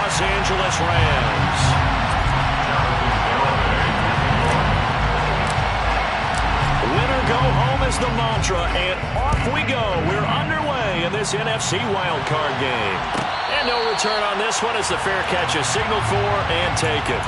Los Angeles Rams. Winner go home is the mantra, and off we go. We're underway in this NFC wildcard game. And no return on this one as the fair catch is signaled for and taken.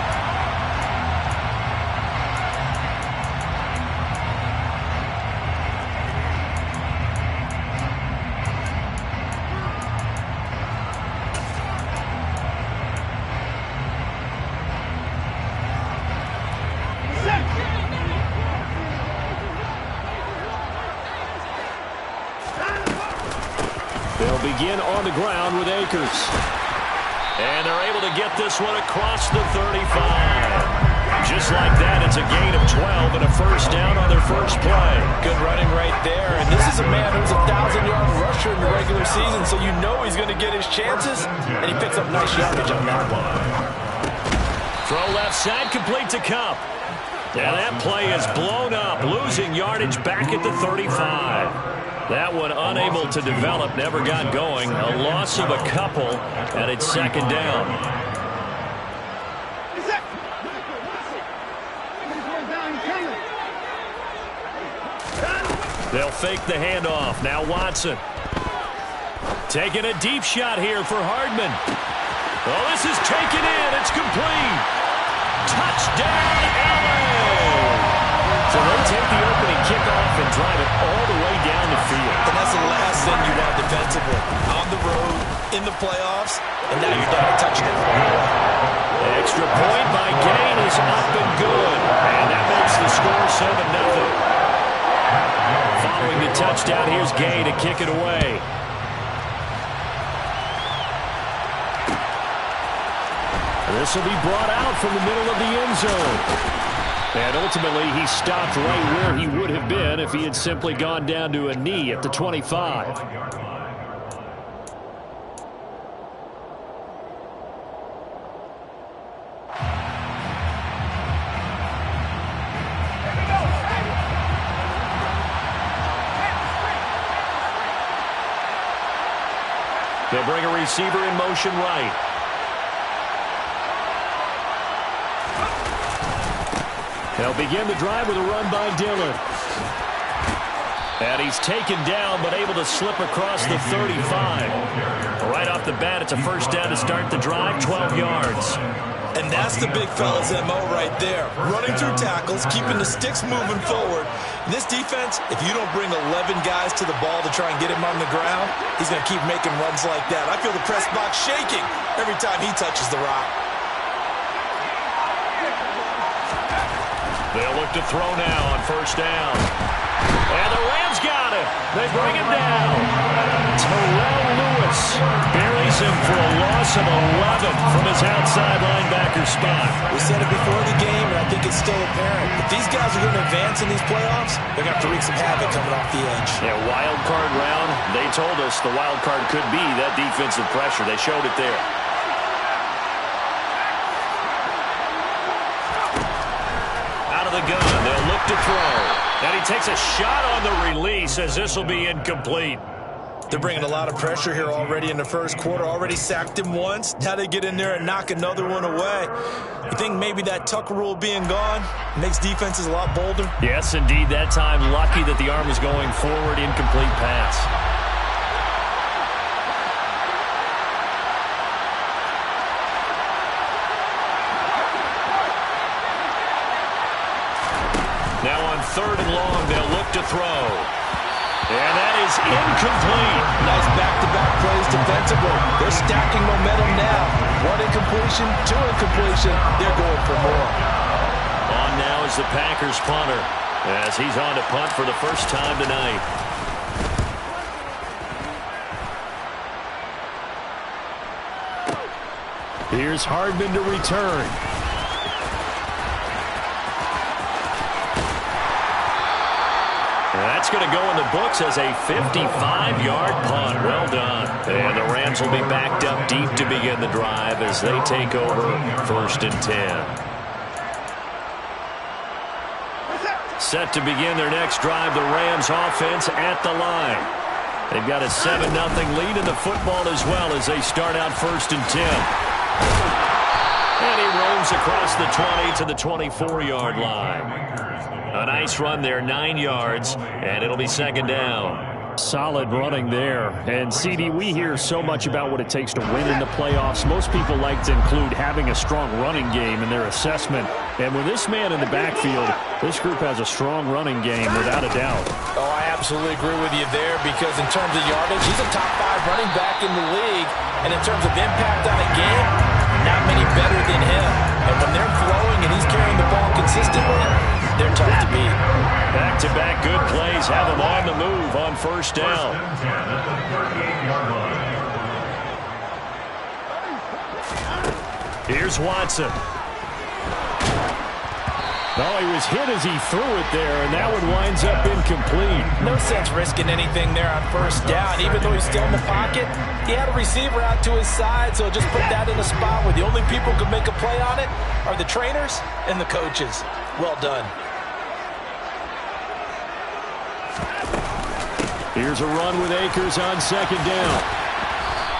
They'll begin on the ground with Akers. And they're able to get this one across the 35. Just like that, it's a gain of 12 and a first down on their first play. Good running right there. And this is a man who's a 1,000-yard rusher in the regular season, so you know he's going to get his chances. And he picks up nice yardage on that one. Throw left side, complete to Cup. And that play is blown up, losing yardage back at the 35. That one unable to develop, never got going. A loss of a couple, and it's second down. They'll fake the handoff. Now Watson. Taking a deep shot here for Hardman. Oh, this is taken in. It's complete. Touchdown, LA! So they take the opening kickoff and drive it all the way down the field. And that's the last thing you want defensively. On the road, in the playoffs, and now you're down a touchdown. Extra point by Gain is up and good. And that makes the score 7-0. Following the touchdown, here's Gay to kick it away. This will be brought out from the middle of the end zone. And ultimately, he stopped right where he would have been if he had simply gone down to a knee at the 25. They'll bring a receiver in motion right. They'll begin the drive with a run by Dillon. And he's taken down, but able to slip across the 35. Right off the bat, it's a first down to start the drive, 12 yards. And that's the big fella's MO right there. Running through tackles, keeping the sticks moving forward. In this defense, if you don't bring 11 guys to the ball to try and get him on the ground, he's going to keep making runs like that. I feel the press box shaking every time he touches the rock. They'll look to throw now on first down. And the Rams got it. They bring him down. Terrell Lewis buries him for a loss of 11 from his outside linebacker spot. We said it before the game, and I think it's still apparent. If these guys are going to advance in these playoffs, they're going to have to wreak some havoc coming off the edge. Yeah, wild card round. They told us the wild card could be that defensive pressure. They showed it there. The gun. They'll look to throw. And he takes a shot on the release as this will be incomplete. They're bringing a lot of pressure here already in the first quarter. Already sacked him once. Now they get in there and knock another one away. You think maybe that Tucker rule being gone makes defenses a lot bolder? Yes, indeed. That time lucky that the arm was going forward. Incomplete pass. Now on third and long, they'll look to throw. And that is incomplete. Nice back-to-back plays defensively. They're stacking momentum now. One incompletion, two incompletion. They're going for more. On now is the Packers punter as he's on to punt for the first time tonight. Here's Hardman to return. That's going to go in the books as a 55-yard punt. Well done. And the Rams will be backed up deep to begin the drive as they take over 1st and 10. Set to begin their next drive, the Rams offense at the line. They've got a 7-0 lead in the football as well as they start out 1st and 10. And he roams across the 20 to the 24-yard line. A nice run there, 9 yards, and it'll be second down. Solid running there. And, CD, we hear so much about what it takes to win in the playoffs. Most people like to include having a strong running game in their assessment. And with this man in the backfield, this group has a strong running game without a doubt. Oh, I absolutely agree with you there because in terms of yardage, he's a top 5 running back in the league. And in terms of impact on a game, not many better than him. And when they're flowing and he's carrying the ball consistently, they're tough to beat. Back-to-back good plays have him on the move on first down. Here's Watson. Oh, he was hit as he threw it there, and that one winds up incomplete. No sense risking anything there on first down. Even though he's still in the pocket, he had a receiver out to his side, so just put that in a spot where the only people who can make a play on it are the trainers and the coaches. Well done. Here's a run with Akers on second down.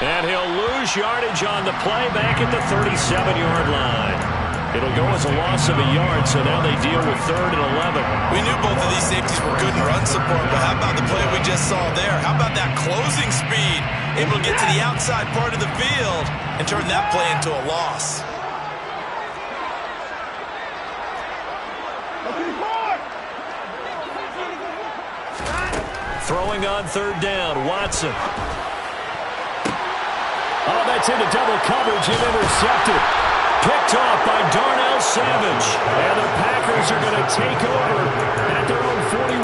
And he'll lose yardage on the play back at the 37-yard line. It'll go as a loss of a yard, so now they deal with 3rd and 11. We knew both of these safeties were good in run support, but how about the play we just saw there? How about that closing speed? Able to get to the outside part of the field and turn that play into a loss. Throwing on 3rd down, Watson. Oh, that's into double coverage and intercepted. Picked off by Darnell Savage. And the Packers are going to take over at their own 41.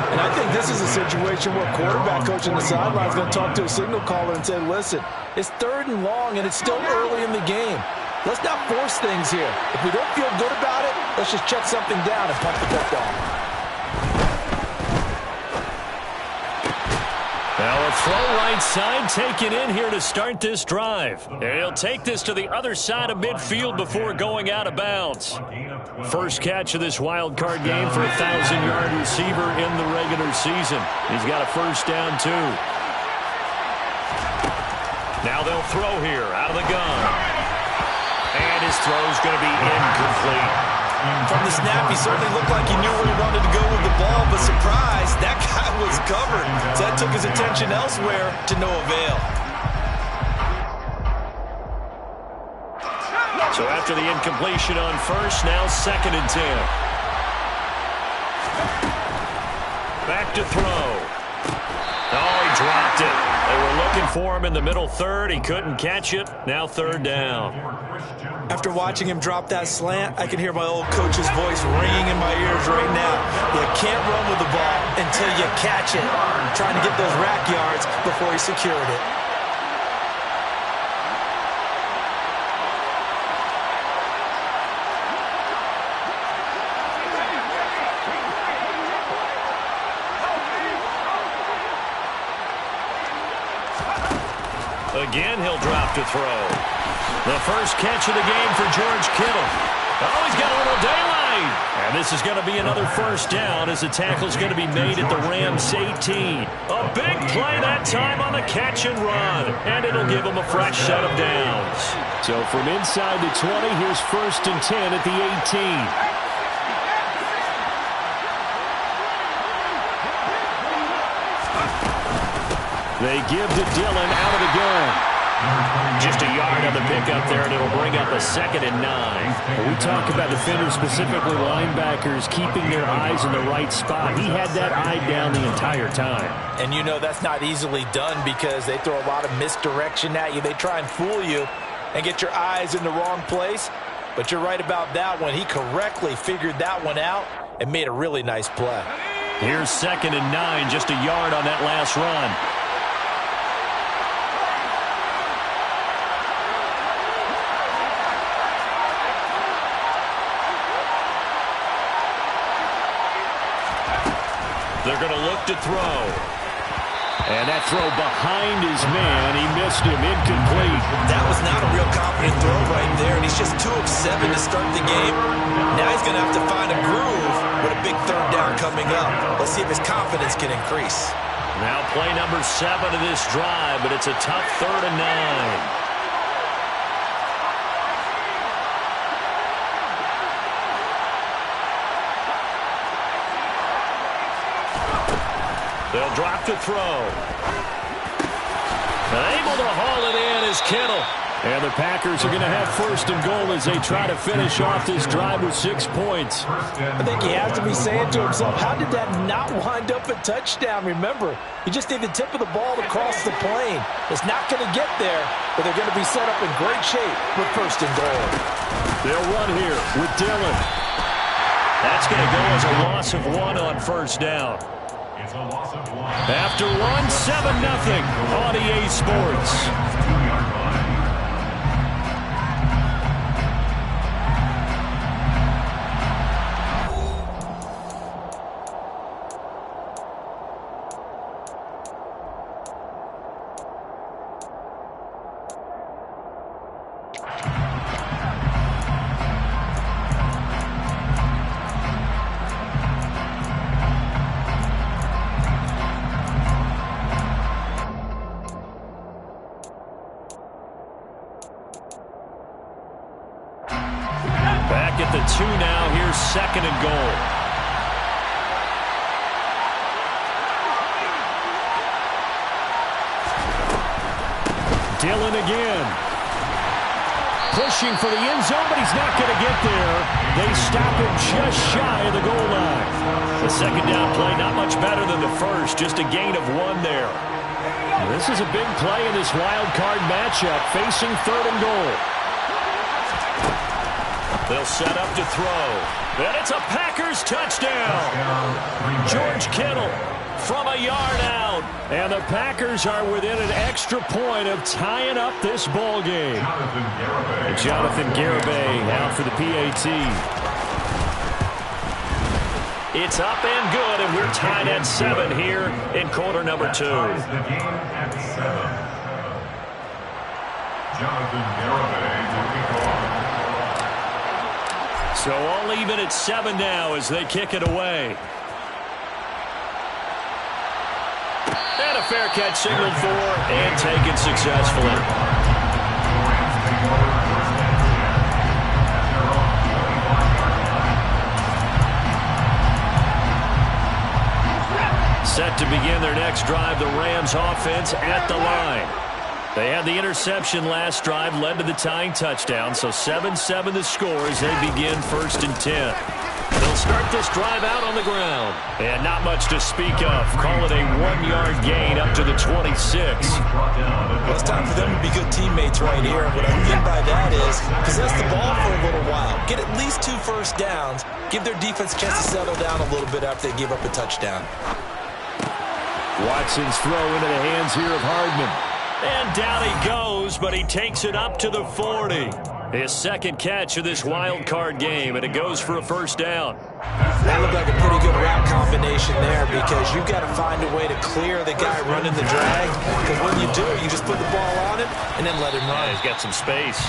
And I think this is a situation where quarterback coach on the sideline is going to talk to a signal caller and say, listen, it's 3rd and long and it's still early in the game. Let's not force things here. If we don't feel good about it, let's just check something down and pump the football. Now a throw right side taken in here to start this drive. And he'll take this to the other side of midfield before going out of bounds. First catch of this wild card game for a 1,000-yard receiver in the regular season. He's got a first down, too. Now they'll throw here out of the gun. And his throw's going to be incomplete. From the snap, he certainly looked like he knew where he wanted to go with the ball, but surprise, that guy was covered. So that took his attention elsewhere to no avail. So after the incompletion on first, now 2nd and 10. Back to throw. Oh, he dropped it. They were looking for him in the middle 3rd. He couldn't catch it. Now 3rd down. After watching him drop that slant, I can hear my old coach's voice ringing in my ears right now. You can't run with the ball until you catch it. Trying to get those rack yards before he secured it. Again, he'll drop to throw. The first catch of the game for George Kittle. Oh, he's got a little daylight. And this is going to be another first down as the tackle's going to be made at the Rams 18. A big play that time on the catch and run. And it'll give him a fresh set of downs. So from inside the 20, here's 1st and 10 at the 18. They give to Dillon out of the gun. Just a yard on the pickup there, and it'll bring up a 2nd and 9. When we talk about defenders, specifically linebackers, keeping their eyes in the right spot. He had that eye down the entire time. And you know that's not easily done because they throw a lot of misdirection at you. They try and fool you and get your eyes in the wrong place. But you're right about that one. He correctly figured that one out and made a really nice play. Here's 2nd and 9, just a yard on that last run. They're going to look to throw. And that throw behind his man, he missed him, incomplete. That was not a real confident throw right there, and he's just 2 of 7 to start the game. Now he's going to have to find a groove with a big 3rd down coming up. Let's see if his confidence can increase. Now play number 7 of this drive, but it's a tough 3rd and 9. Drop to throw. Able to haul it in is Kittle. And the Packers are going to have first and goal as they try to finish off this drive with 6 points. I think he has to be saying to himself, how did that not wind up a touchdown? Remember, you just need the tip of the ball to cross the plane. It's not going to get there, but they're going to be set up in great shape with first and goal. They'll run here with Dillon. That's going to go as a loss of 1 on first down. After 1, 7-0 on EA Sports. Back at the 2 now. Here's second and goal. Dillon again. Pushing for the end zone, but he's not going to get there. They stop him just shy of the goal line. The second down play not much better than the first. Just a gain of 1 there. This is a big play in this wild card matchup, facing third and goal. They'll set up to throw. And it's a Packers touchdown. George Kittle from a yard out. And the Packers are within an extra point of tying up this ball game. Jonathan Garibay out for the PAT. It's up and good, and we're tied at 7 here in quarter number 2. So all even at 7 now as they kick it away. And a fair catch signaled for and taken successfully. Set to begin their next drive, the Rams offense at the line. They had the interception last drive, led to the tying touchdown, so 7-7 the score as they begin first and 10. They'll start this drive out on the ground. And not much to speak of. Call it a 1-yard gain up to the 26. Well, it's time for them to be good teammates right here. What I mean by that is possess the ball for a little while. Get at least 2 first downs. Give their defense a chance to settle down a little bit after they give up a touchdown. Watson's throw into the hands here of Hardman. And down he goes, but he takes it up to the 40. His second catch of this wild card game, and it goes for a first down. That looked like a pretty good route combination there because you've got to find a way to clear the guy running the drag. Because when you do, you just put the ball on him and then let him run. Yeah, he's got some space.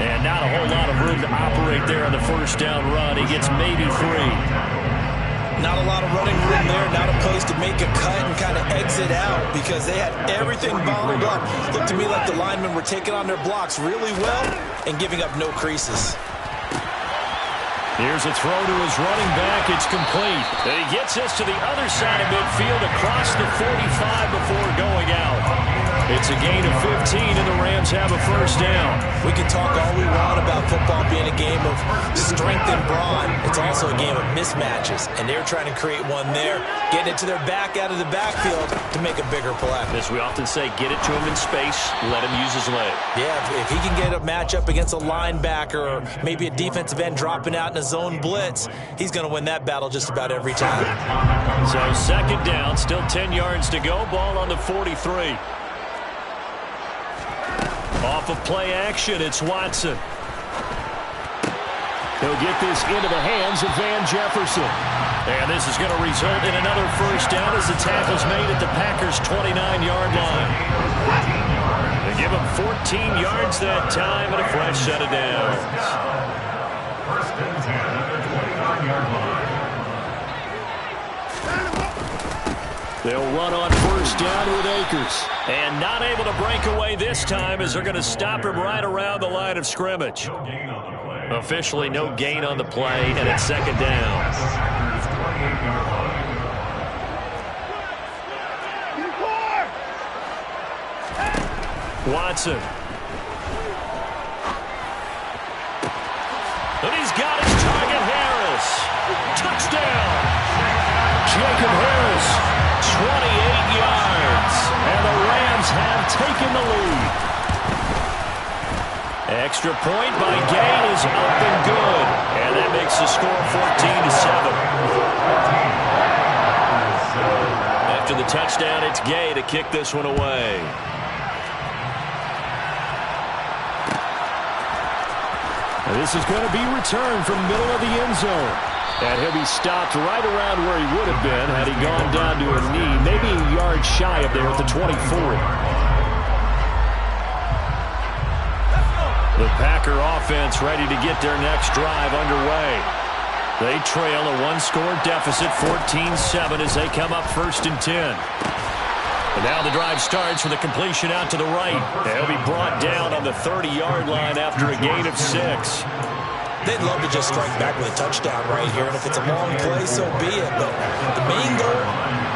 And not a whole lot of room to operate there on the first down run. He gets maybe 3. Not a lot of running room there, not a place to make a cut and kind of exit out because they had everything bottled up. Looked to me like the linemen were taking on their blocks really well and giving up no creases. Here's a throw to his running back. It's complete. And he gets this to the other side of midfield across the 45 before going out. It's a gain of 15, and the Rams have a first down. We can talk all we want about football being a game of strength and brawn. It's also a game of mismatches, and they're trying to create one there, getting it to their back out of the backfield to make a bigger play. As we often say, get it to him in space, let him use his leg. Yeah, if he can get a matchup against a linebacker or maybe a defensive end dropping out in a zone blitz, he's going to win that battle just about every time. So second down, still 10 yards to go, ball on the 43. Off of play action, it's Watson. He'll get this into the hands of Van Jefferson. And this is going to result in another first down as the tackle's made at the Packers' 29-yard line. They give him 14 yards that time and a fresh set of downs. First and 10 at the 29-yard line. They'll run on first down with Akers. And not able to break away this time as they're going to stop him right around the line of scrimmage. Officially no gain on the play, and it's second down. Watson. And he's got his target, Harris. Touchdown. Jacob Harris, 28 yards. And the Rams have taken the lead. Extra point by Gay is up and good. And that makes the score 14-7. After the touchdown, it's Gay to kick this one away. And this is going to be returned from middle of the end zone. And he'll be stopped right around where he would have been had he gone down to a knee, maybe a yard shy of there at the 24. The Packer offense ready to get their next drive underway. They trail a one-score deficit, 14-7, as they come up 1st and 10. And now the drive starts with a completion out to the right. They'll be brought down on the 30-yard line after a gain of 6. They'd love to just strike back with a touchdown right here, and if it's a long play, so be it. But the main goal,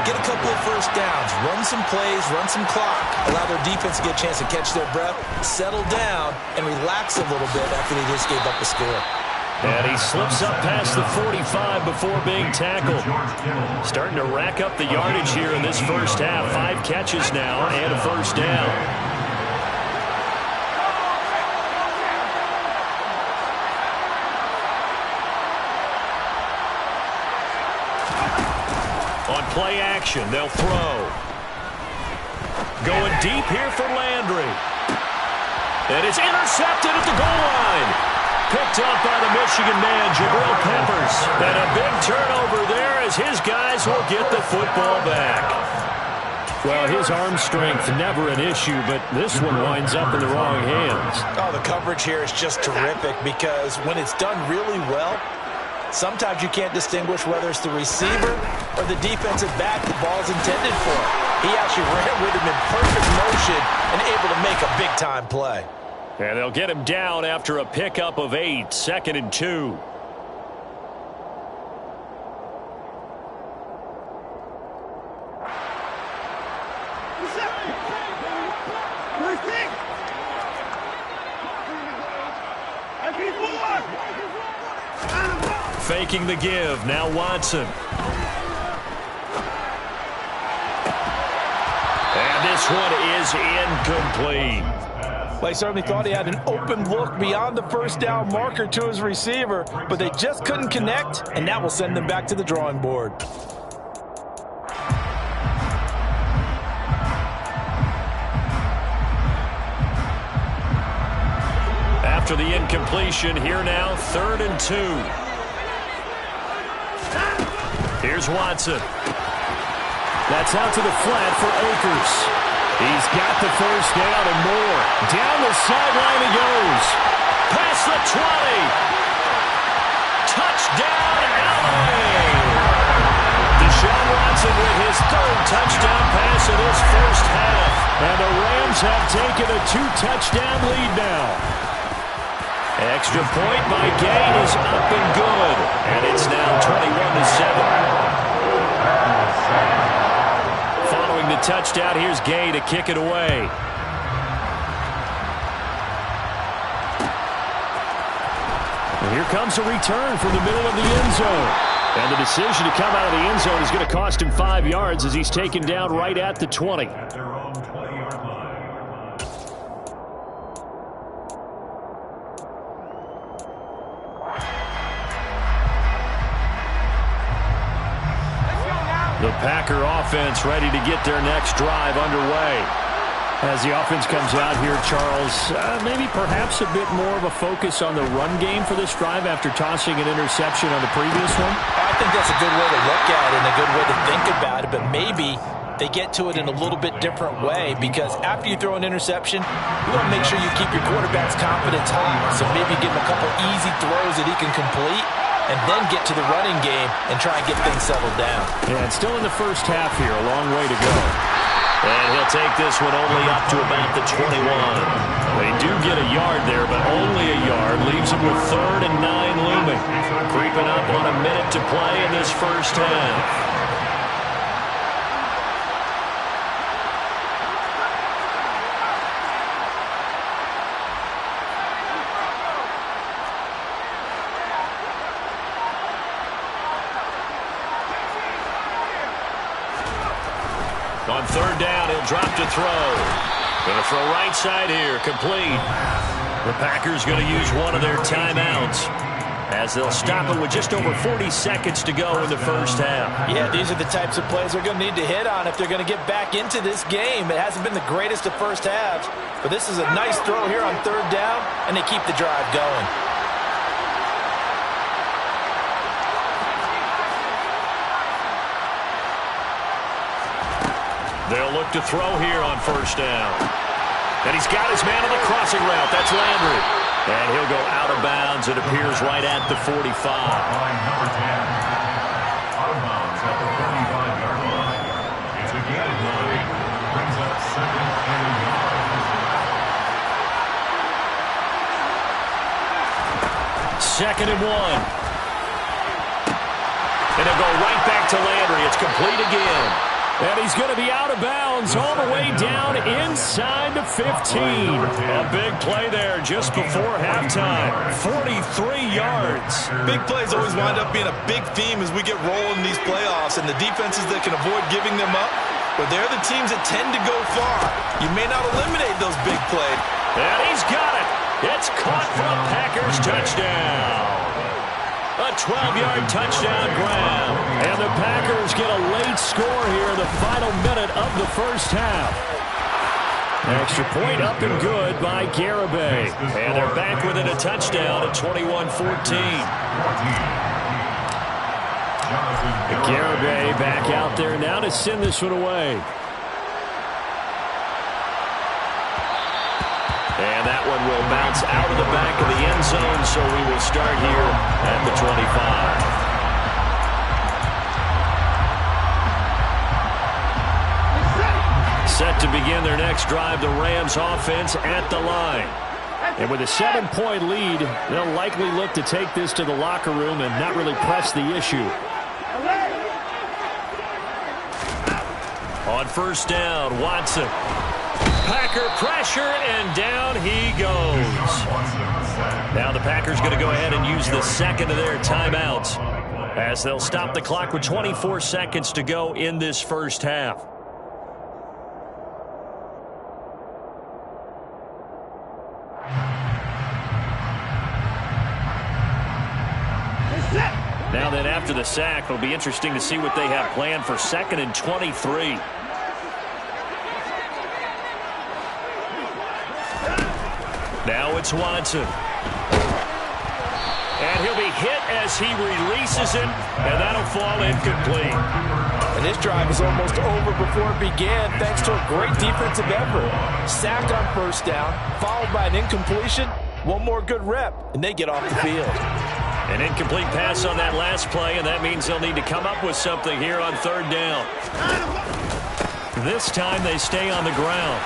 get a couple of first downs, run some plays, run some clock, allow their defense to get a chance to catch their breath, settle down, and relax a little bit after they just gave up a score. And he slips up past the 45 before being tackled. Starting to rack up the yardage here in this first half. 5 catches now and a first down. On play action, they'll throw. Going deep here for Landry. And it's intercepted at the goal line. Picked up by the Michigan man, Jabril Peppers. And a big turnover there as his guys will get the football back. Well, his arm strength never an issue, but this one winds up in the wrong hands. Oh, the coverage here is just terrific because when it's done really well, sometimes you can't distinguish whether it's the receiver or the defensive back the ball's intended for. He actually ran with him in perfect motion and able to make a big-time play. And they'll get him down after a pickup of 8, 2nd and 2. Faking the give, now Watson. And this one is incomplete. Well, he certainly thought he had an open look beyond the first down marker to his receiver, but they just couldn't connect, and that will send them back to the drawing board. After the incompletion, here now, 3rd and 2. Here's Watson. That's out to the flat for Akers. He's got the first down and more. Down the sideline he goes. Past the 20. Touchdown, LA. Deshaun Watson with his 3rd touchdown pass in his first half. And the Rams have taken a 2-touchdown lead now. Extra point by Gain is up and good. And it's now 21-7. Following the touchdown, here's Gay to kick it away. And here comes a return from the middle of the end zone. And the decision to come out of the end zone is going to cost him 5 yards as he's taken down right at the 20. The Packer offense ready to get their next drive underway. As the offense comes out here, Charles, maybe perhaps a bit more of a focus on the run game for this drive after tossing an interception on the previous one? I think that's a good way to look at it and a good way to think about it, but maybe they get to it in a little bit different way because after you throw an interception, you want to make sure you keep your quarterback's confidence high. So maybe give him a couple easy throws that he can complete and then get to the running game and try and get things settled down. Yeah, it's still in the first half here. A long way to go. And he'll take this one only up to about the 21. They do get a yard there, but only a yard. Leaves them with 3rd and 9 looming. Creeping up on a minute to play in this first half. On third down, he'll drop to throw. Going to throw right side here, complete. The Packers going to use one of their timeouts as they'll stop it with just over 40 seconds to go in the first half. Yeah, these are the types of plays they're going to need to hit on if they're going to get back into this game. It hasn't been the greatest of first halves, but this is a nice throw here on third down, and they keep the drive going. They'll look to throw here on first down. And he's got his man on the crossing route. That's Landry. And he'll go out of bounds. It appears right at the 45. Number 10, out of bounds at the 45-yard line. It's a gain of 9. Brings up second and a yard. Second and 1. And they'll go right back to Landry. It's complete again. And he's going to be out of bounds all the way down inside the 15. A big play there just before halftime. 43 yards. Big plays always wind up being a big theme as we get rolling in these playoffs, and the defenses that can avoid giving them up, but they're the teams that tend to go far. You may not eliminate those big plays. And he's got it. It's caught for a Packers touchdown. A 12-yard touchdown grab. And the Packers get a late score here in the final minute of the first half. Extra point up and good by Garibay. And they're back within a touchdown at 21-14. Garibay back out there now to send this one away. And that one will bounce out of the back of the end zone, so we will start here at the 25. Set to begin their next drive, the Rams offense at the line. And with a 7-point lead, they'll likely look to take this to the locker room and not really press the issue. On first down, Watson. Packer pressure, and down he goes. Now the Packers going to go ahead and use the second of their timeouts as they'll stop the clock with 24 seconds to go in this first half. Now then, after the sack, it'll be interesting to see what they have planned for 2nd and 23. Now it's Watson. And he'll be hit as he releases it, and that'll fall incomplete. And this drive is almost over before it began thanks to a great defensive effort. Sack on first down, followed by an incompletion. One more good rep, and they get off the field. An incomplete pass on that last play, and that means they'll need to come up with something here on third down. This time they stay on the ground.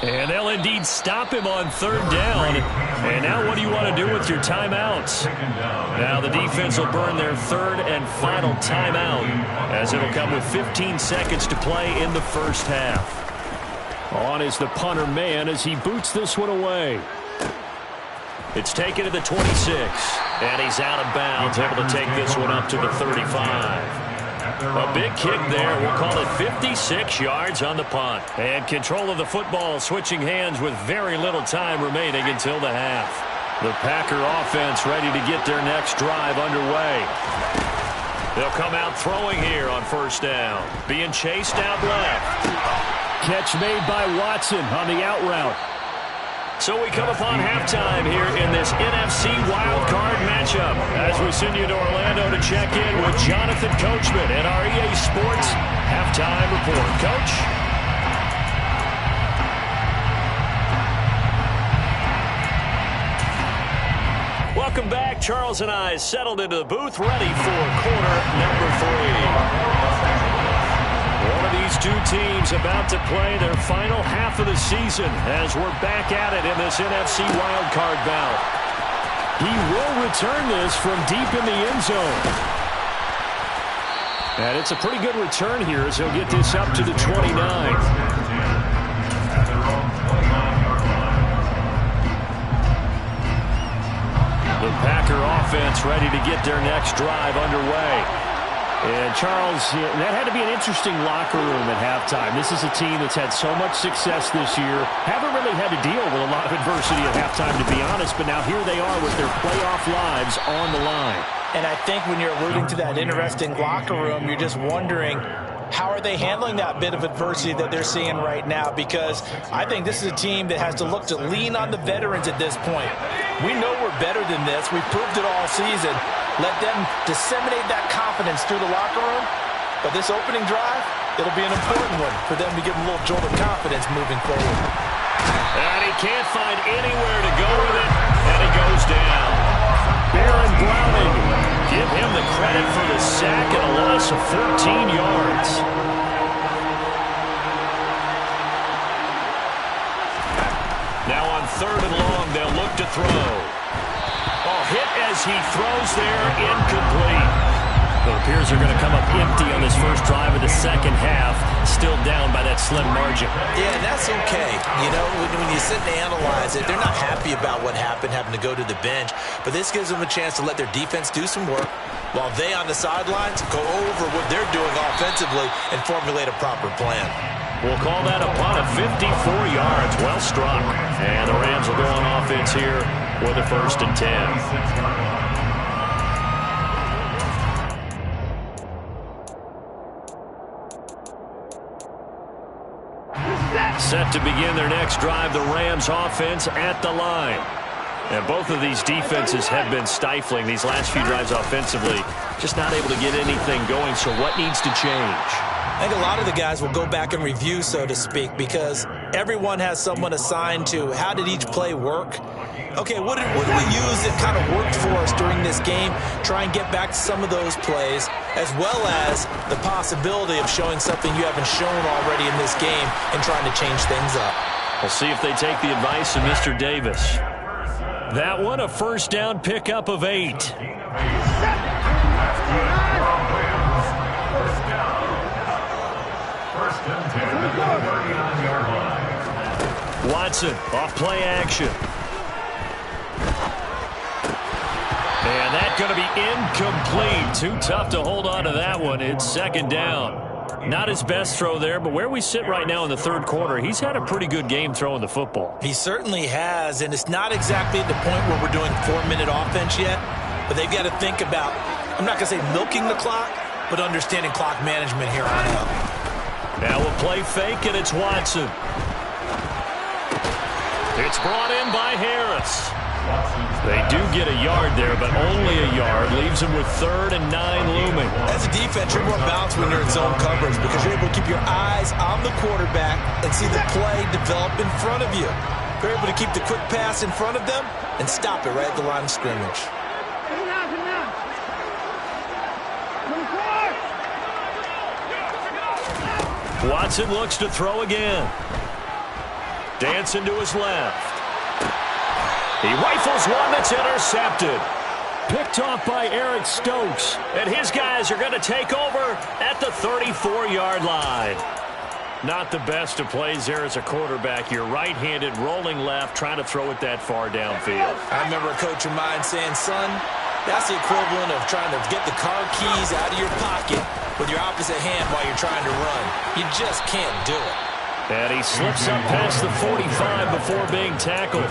And they'll indeed stop him on third down. And now what do you want to do with your timeouts? Now the defense will burn their third and final timeout as it'll come with 15 seconds to play in the first half. On is the punter man as he boots this one away. It's taken to the 26. And he's out of bounds, able to take this one up to the 35. A big kick there. We'll call it 56 yards on the punt. And control of the football switching hands with very little time remaining until the half. The Packer offense ready to get their next drive underway. They'll come out throwing here on first down. Being chased out left. Catch made by Watson on the out route. So we come upon halftime here in this NFC wildcard matchup as we send you to Orlando to check in with Jonathan Coachman at our EA Sports Halftime Report. Coach? Welcome back. Charles and I settled into the booth ready for quarter number 3. One of these two teams about to play their final half of the season as we're back at it in this NFC wildcard bout. He will return this from deep in the end zone. And it's a pretty good return here as he'll get this up to the 29. The Packer offense ready to get their next drive underway. And, Charles, that had to be an interesting locker room at halftime. This is a team that's had so much success this year. Haven't really had to deal with a lot of adversity at halftime, to be honest, but now here they are with their playoff lives on the line. And I think when you're alluding to that interesting locker room, you're just wondering, how are they handling that bit of adversity that they're seeing right now? Because I think this is a team that has to look to lean on the veterans at this point. We know we're better than this. We've proved it all season. Let them disseminate that confidence through the locker room. But this opening drive, it'll be an important one for them to give them a little jolt of confidence moving forward. And he can't find anywhere to go with it, and he goes down. Baron Browning, give him the credit for the sack and a loss of 14 yards. Now on 3rd and long, they'll look to throw. Oh, hit as he throws there, incomplete. It appears they're going to come up empty on this first drive of the second half, still down by that slim margin. Yeah, and that's okay. You know, when you sit and analyze it, they're not happy about what happened, having to go to the bench, but this gives them a chance to let their defense do some work while they on the sidelines go over what they're doing offensively and formulate a proper plan. We'll call that a punt of 54 yards. Well struck. And the Rams will go on offense here with a 1st and 10. Set to begin their next drive, the Rams offense at the line. And both of these defenses have been stifling these last few drives offensively. Just not able to get anything going, so what needs to change? I think a lot of the guys will go back and review, so to speak, because everyone has someone assigned to how did each play work. Okay, what did we use that kind of worked for us during this game? Try and get back to some of those plays, as well as the possibility of showing something you haven't shown already in this game and trying to change things up. We'll see if they take the advice of Mr. Davis. That one, a 1st down pickup of 8. Watson off play action. And that's going to be incomplete. Too tough to hold on to that one. It's 2nd down. Not his best throw there, but where we sit right now in the 3rd quarter, he's had a pretty good game throwing the football. He certainly has, and it's not exactly at the point where we're doing 4-minute offense yet, but they've got to think about, I'm not going to say milking the clock, but understanding clock management here on out. Now we'll play fake, and it's Watson. It's brought in by Harris. They do get a yard there, but only a yard. Leaves them with 3rd and 9 looming. As a defense, you're more balanced when you're in zone coverage because you're able to keep your eyes on the quarterback and see the play develop in front of you. You're able to keep the quick pass in front of them and stop it right at the line of scrimmage. Watson looks to throw again. Dancing to his left. He rifles one that's intercepted. Picked off by Eric Stokes. And his guys are going to take over at the 34-yard line. Not the best of plays there as a quarterback. You're right-handed, rolling left, trying to throw it that far downfield. I remember a coach of mine saying, son, that's the equivalent of trying to get the car keys out of your pocket with your opposite hand while you're trying to run. You just can't do it. And he slips up past the 45 before being tackled.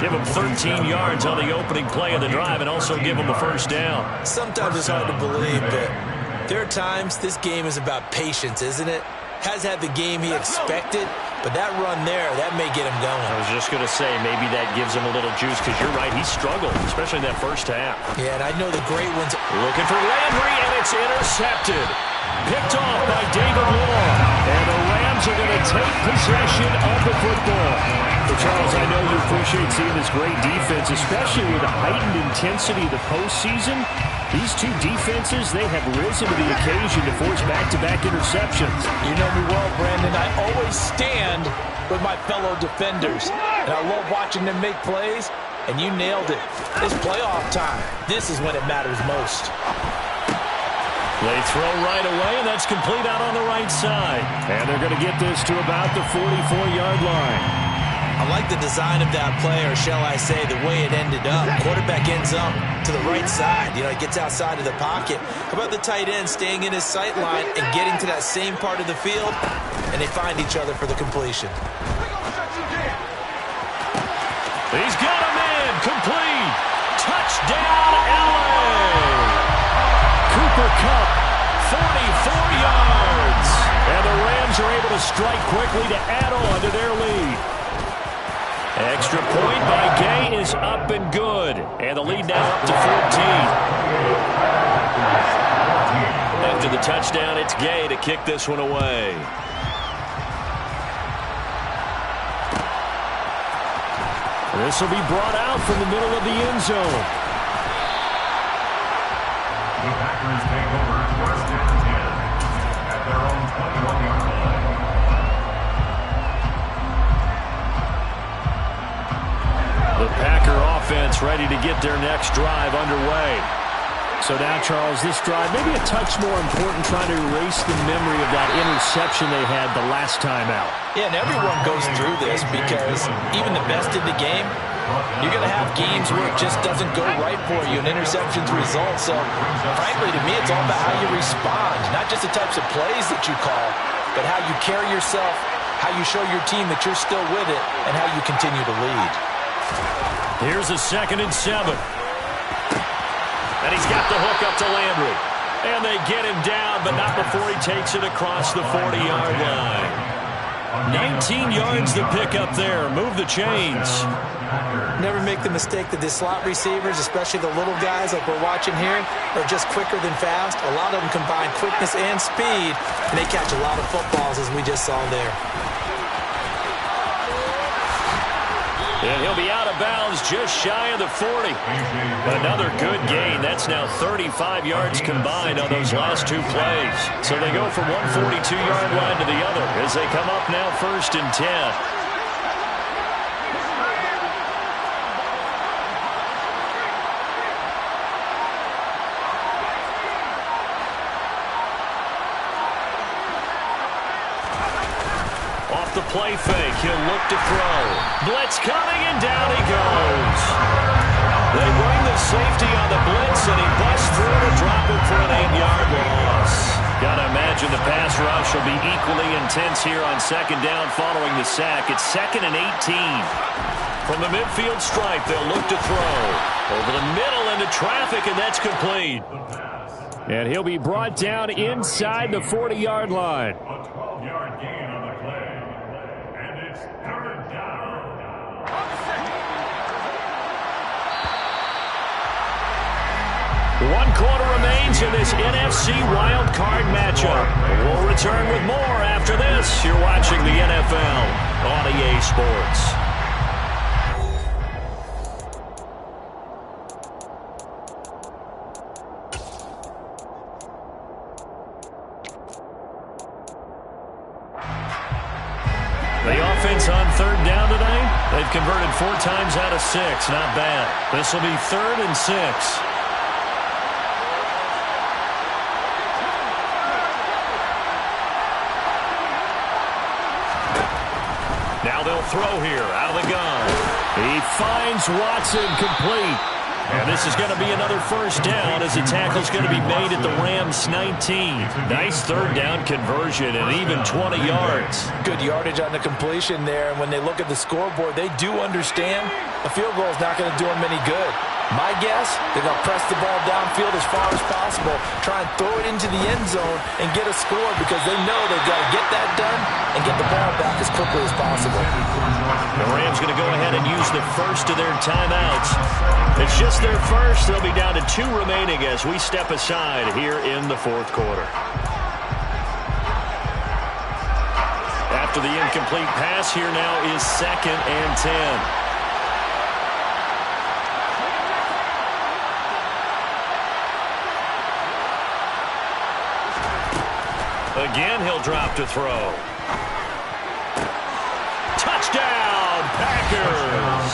Give him 13 yards on the opening play of the drive and also give him a 1st down. Sometimes it's hard to believe, but there are times this game is about patience, isn't it? Has had the game he expected, but that run there, that may get him going. I was just going to say, maybe that gives him a little juice because you're right, he struggled, especially in that 1st half. Yeah, and I know the great ones. Looking for Landry, and it's intercepted. Picked off by David Law. And the Rams are going to take possession of the football. But Charles, I know you appreciate seeing this great defense, especially with the heightened intensity of the postseason. These two defenses, they have risen to the occasion to force back-to-back interceptions. You know me well, Brandon. I always stand with my fellow defenders. And I love watching them make plays, and you nailed it. It's playoff time. This is when it matters most. They throw right away, and that's complete out on the right side. And they're going to get this to about the 44-yard line. I I like the design of that play, or shall I say the way it ended up. Quarterback ends up to the right side. He gets outside of the pocket. How about the tight end staying in his sight line and getting to that same part of the field, and they find each other for the completion. He's got him in. Complete. Touchdown, LA. Cooper Kupp, 44 yards. And the Rams are able to strike quickly to add on to their lead. Extra point by Gay is up and good. And the lead now up to 14. After the touchdown, it's Gay to kick this one away. This will be brought out from the middle of the end zone. The Packers take over 1st and 10 at their own 21-yard line. The Packer offense ready to get their next drive underway. So now, Charles, this drive maybe a touch more important, trying to erase the memory of that interception they had the last time out. Yeah, and everyone goes through this because even the best in the game, you're going to have games where it just doesn't go right for you, and interceptions result. So, frankly, to me, it's all about how you respond, not just the types of plays that you call, but how you carry yourself, how you show your team that you're still with it, and how you continue to lead. Here's a 2nd and 7. And he's got the hook up to Landry. And they get him down, but not before he takes it across the 40-yard line. 19 yards to pick up there. Move the chains. Never make the mistake that the slot receivers, especially the little guys like we're watching here, are just quicker than fast. A lot of them combine quickness and speed, and they catch a lot of footballs, as we just saw there. And he'll be out of bounds just shy of the 40. Another good gain. That's now 35 yards combined on those last 2 plays. So they go from one 42-yard line to the other as they come up now 1st and 10. The play fake. He'll look to throw. Blitz coming, and down he goes. They bring the safety on the blitz, and he busts through to drop it for an 8-yard loss. Got to imagine the pass rush will be equally intense here on 2nd down following the sack. It's 2nd and 18. From the midfield stripe, they'll look to throw. Over the middle into traffic, and that's complete. And he'll be brought down inside the 40-yard line. A 12-yard gain on the play. And it's 3rd down. 1 quarter remains in this NFC Wild Card matchup. We'll return with more after this. You're watching the NFL on EA Sports. The offense on 3rd down tonight, they've converted 4 times out of 6. Not bad. This will be 3rd and 6. Now they'll throw here out of the gun. He finds Watson complete. And this is going to be another 1st down as the tackle's going to be made at the Rams 19. Nice 3rd down conversion and even 20 yards. Good yardage on the completion there. And when they look at the scoreboard, they do understand a field goal is not going to do them any good. My guess, they're going to press the ball downfield as far as possible, try and throw it into the end zone and get a score because they know they've got to get that done and get the ball back as quickly as possible. The Rams going to go ahead and use the first of their timeouts. It's just their first. They'll be down to 2 remaining as we step aside here in the 4th quarter. After the incomplete pass, here now is 2nd and 10. Again, he'll drop to throw. Touchdown, Packers!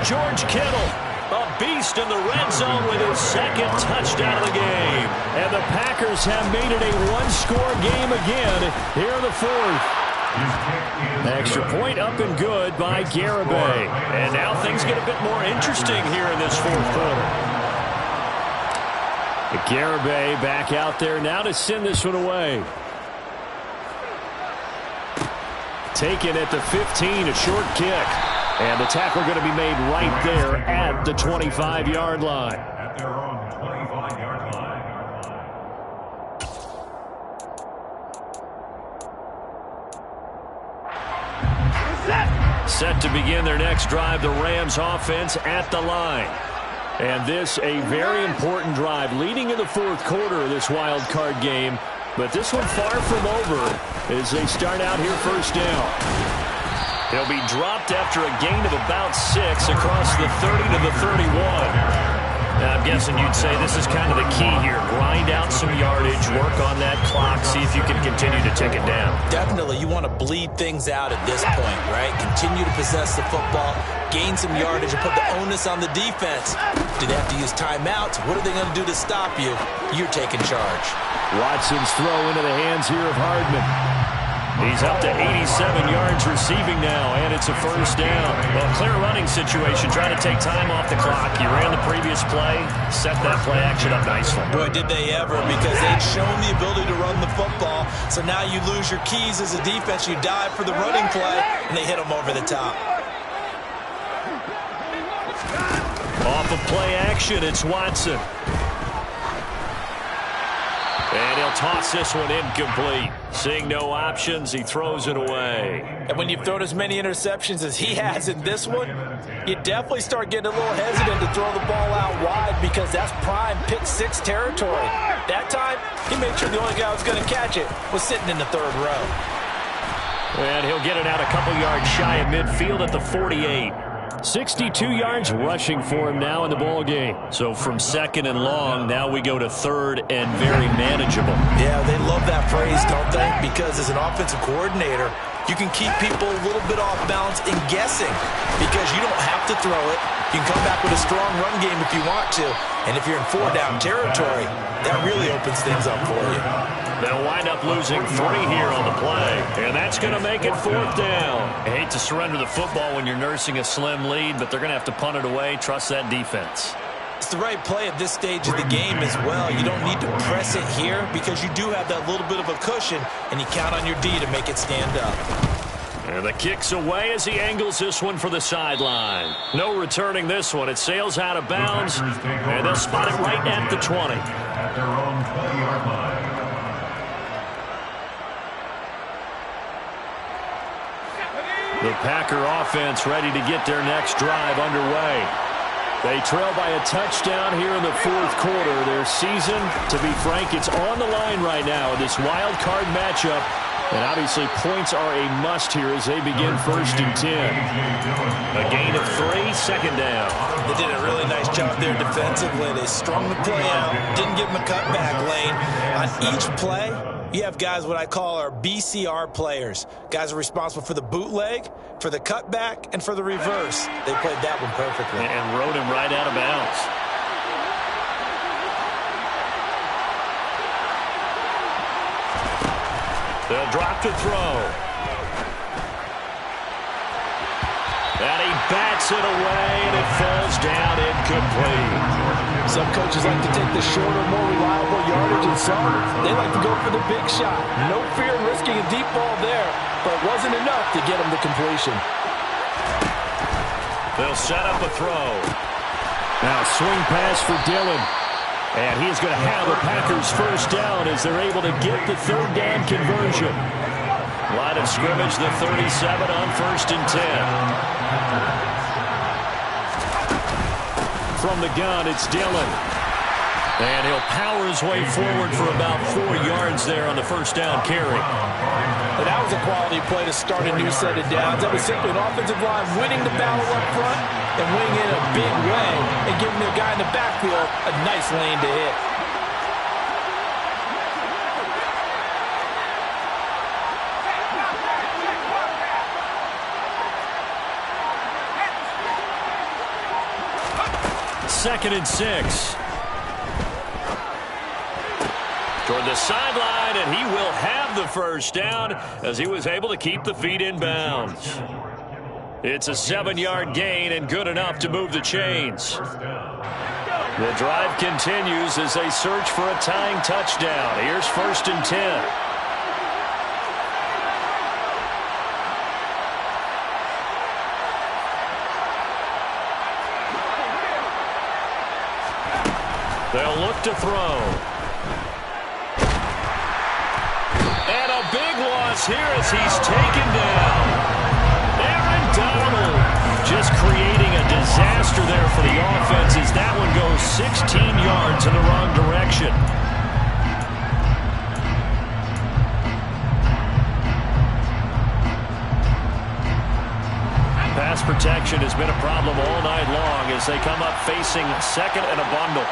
George Kittle, a beast in the red zone with his 2nd touchdown of the game. And the Packers have made it a 1-score game again here in the 4th. Extra point up and good by Garibay. And now things get a bit more interesting here in this fourth quarter. Garibay back out there now to send this one away. Taken at the 15, a short kick. And the tackle going to be made right there at the 25-yard line. At their own 25-yard line. Set to begin their next drive, the Rams offense at the line. And this a very important drive leading in the fourth quarter of this wild card game. But this one far from over as they start out here first down. He'll be dropped after a gain of about 6 across the 30 to the 31. Now, I'm guessing you'd say this is kind of the key here. Grind out some yardage, work on that clock, see if you can continue to take it down. Definitely, you want to bleed things out at this point, right? Continue to possess the football, gain some yardage, and put the onus on the defense. Do they have to use timeouts? What are they going to do to stop you? You're taking charge. Watson's throw into the hands here of Hardman. He's up to 87 yards receiving now, and it's a first down. Well, clear running situation, trying to take time off the clock. You ran the previous play, set that play action up nicely. Boy, did they ever, because they'd shown the ability to run the football. So now you lose your keys as a defense. You dive for the running play, and they hit them over the top. Off of play action, it's Watson. And he'll toss this one incomplete. Seeing no options, he throws it away. And when you've thrown as many interceptions as he has in this one, you definitely start getting a little hesitant to throw the ball out wide because that's prime pick six territory. That time, he made sure the only guy who was going to catch it was sitting in the third row. And he'll get it out a couple yards shy of midfield at the 48. 62 yards rushing for him now in the ball game. So from second and long, now we go to third and very manageable. Yeah, they love that phrase, don't they? Because as an offensive coordinator, you can keep people a little bit off balance in guessing because you don't have to throw it. You can come back with a strong run game if you want to. And if you're in four-down territory, that really opens things up for you. They'll wind up losing 3 here on the play, and that's going to make it fourth down. I hate to surrender the football when you're nursing a slim lead, but they're going to have to punt it away. Trust that defense. It's the right play at this stage of the game as well. You don't need to press it here because you do have that little bit of a cushion, and you count on your D to make it stand up. And the kick's away as he angles this one for the sideline. No returning this one. It sails out of bounds, and they'll spot it right at the 20. At their own 20-yard line. The Packer offense ready to get their next drive underway. They trail by a touchdown here in the fourth quarter. Their season, to be frank, it's on the line right now in this wild card matchup. And obviously points are a must here as they begin first and 10. A gain of 3, second down. They did a really nice job there defensively. They strung the play out, didn't give them a cutback lane. On each play, you have guys what I call our BCR players. Guys are responsible for the bootleg, for the cutback, and for the reverse. They played that one perfectly. And rode him right out of bounds. They'll drop to throw. And he bats it away, and it falls down incomplete. Some coaches like to take the shorter, more reliable yardage, and some, they like to go for the big shot. No fear of risking a deep ball there, but it wasn't enough to get him to completion. They'll set up a throw. Now swing pass for Dillon. And he is going to have the Packers first down as they're able to get the third down conversion. Line of scrimmage, the 37 on first and 10. From the gun, it's Dillon. And he'll power his way forward for about 4 yards there on the first down carry. But that was a quality play to start a new set of downs. That was simply an offensive line winning the battle up front and winning in a big way and giving their guy in the backfield a nice lane to hit. Second and 6. toward the sideline, and he will have the first down as he was able to keep the feet in bounds. It's a 7-yard gain and good enough to move the chains. The drive continues as they search for a tying touchdown. Here's 1st and 10. They'll look to throw. And a big loss here as he's taken down. Aaron Donald just creating a disaster there for the offense as that one goes 16 yards in the wrong direction. Pass protection has been a problem all night long as they come up facing second and a bundle.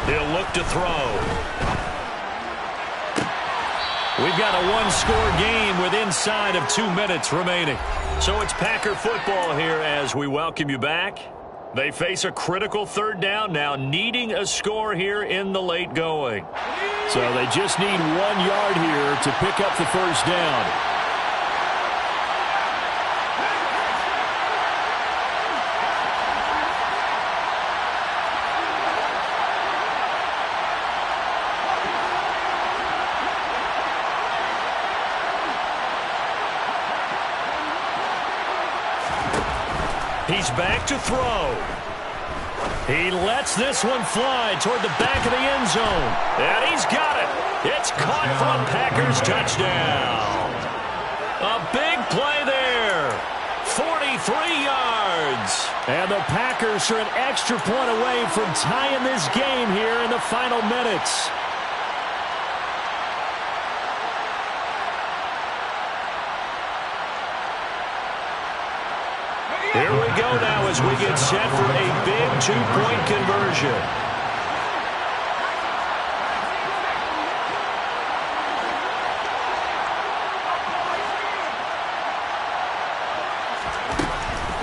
He'll look to throw. We've got a one-score game with inside of 2 minutes remaining. So it's Packer football here as we welcome you back. They face a critical 3rd down now, needing a score here in the late going. So they just need 1 yard here to pick up the first down. He's back to throw. He lets this one fly toward the back of the end zone. And he's got it. It's caught for a Packers touchdown. A big play there. 43 yards. And the Packers are an extra point away from tying this game here in the final minutes. Here we go now as we get set for a big 2-point conversion.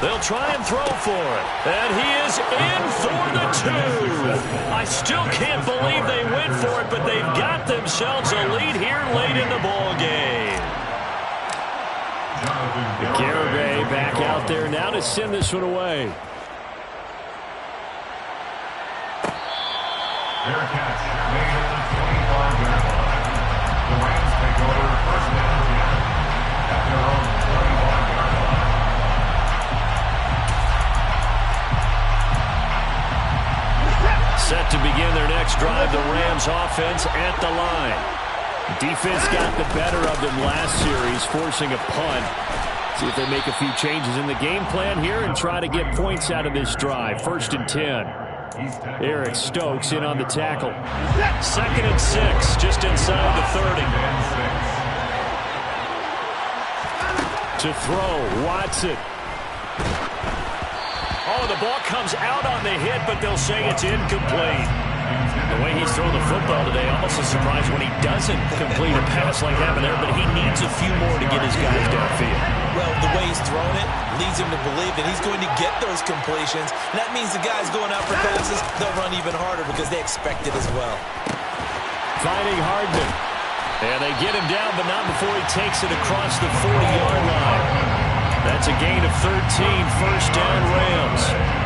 They'll try and throw for it. And he is in for the 2. I still can't believe they went for it, but they've got themselves a lead here late in the ball game. Garibay back out there now to send this one away. Their catch made at the 25-yard line. The Rams take over 1st and 10 at their own 25-yard line. Set to begin their next drive, the Rams offense at the line. Defense got the better of them last series, forcing a punt. See if they make a few changes in the game plan here and try to get points out of this drive. 1st and 10. Eric Stokes in on the tackle. 2nd and 6, just inside the 30. To throw, Watson. Oh, the ball comes out on the hit, but they'll say it's incomplete. The way he's thrown the football today, almost a surprise when he doesn't complete a pass like that there, but he needs a few more to get his guys downfield. Well, the way he's thrown it leads him to believe that he's going to get those completions. And that means the guys going out for passes, they'll run even harder because they expect it as well. Finding Hardman. And they get him down, but not before he takes it across the 40-yard line. That's a gain of 13, 1st down Rams.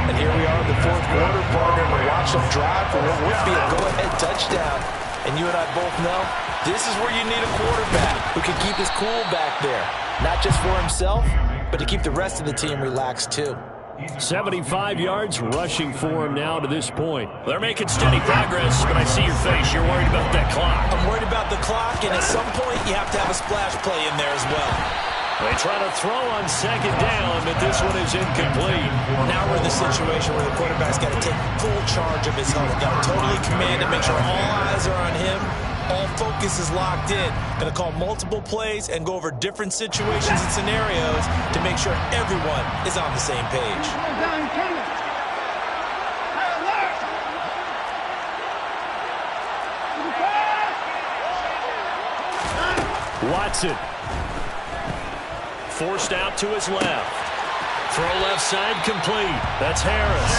And here we are in the 4th quarter, partner, and watch them drive for what would be a go-ahead touchdown. And you and I both know this is where you need a quarterback who can keep his cool back there. Not just for himself, but to keep the rest of the team relaxed too. 75 yards rushing for him now to this point. They're making steady progress, but I see your face. You're worried about that clock. I'm worried about the clock, and at some point you have to have a splash play in there as well. They try to throw on 2nd down, but this one is incomplete. Now we're in the situation where the quarterback's got to take full charge of his health. Got to totally command it, make sure all eyes are on him. All focus is locked in. Going to call multiple plays and go over different situations and scenarios to make sure everyone is on the same page. Watson. Forced out to his left. Throw left side complete. That's Harris.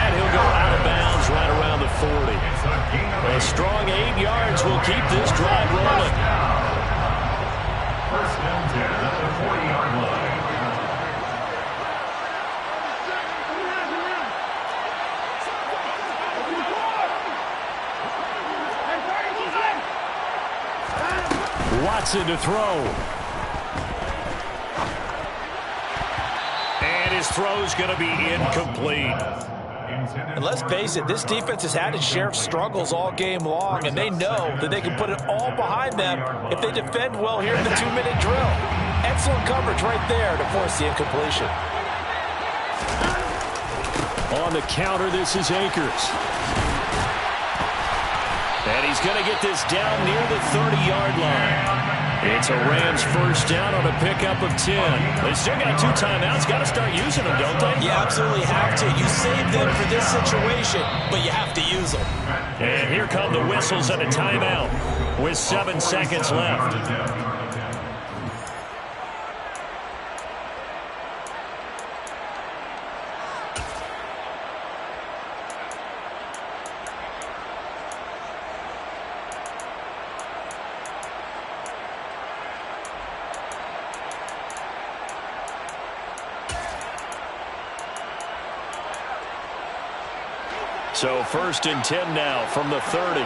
And he'll go out of bounds right around the 40. A strong 8 yards will keep this drive rolling. First and 10 at the 40-yard line. Watson to throw. And his throw's going to be incomplete. And let's face it, this defense has had its share of struggles all game long, and they know that they can put it all behind them if they defend well here in the 2-minute drill. Excellent coverage right there to force the incompletion. On the counter, this is Akers. And he's going to get this down near the 30-yard line. It's a Rams first down on a pickup of 10. They still got 2 timeouts. Got to start using them, don't they? You absolutely have to. You save them for this situation, but you have to use them. And here come the whistles and a timeout with 7 seconds left. So first and 10 now from the 30.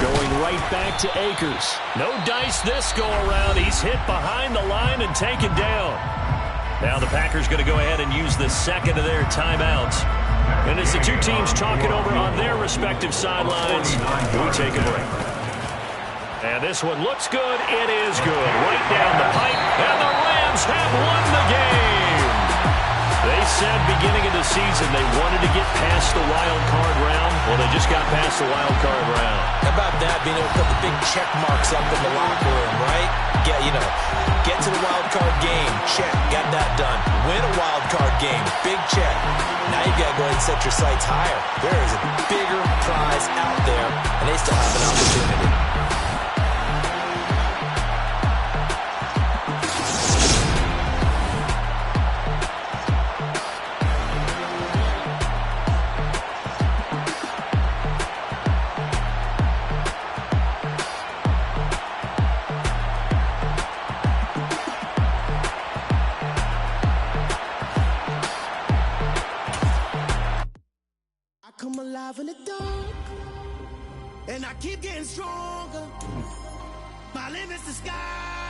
Going right back to Akers. No dice this go around. He's hit behind the line and taken down. Now the Packers going to go ahead and use the second of their timeouts. And as the two teams talk it over on their respective sidelines, we take a break. And this one looks good. It is good. Right down the pipe. And the Rams have won the game. They said beginning of the season they wanted to get past the wild card round. Well, they just got past the wild card round. How about that, being able to put the big check marks up in the locker room, right? Get to the wild card game. Check. Got that done. Win a wild card game. Big check. Now you've got to go ahead and set your sights higher. There is a bigger prize out there, and they still have an opportunity. Come alive in the dark, and I keep getting stronger. My limit's the sky.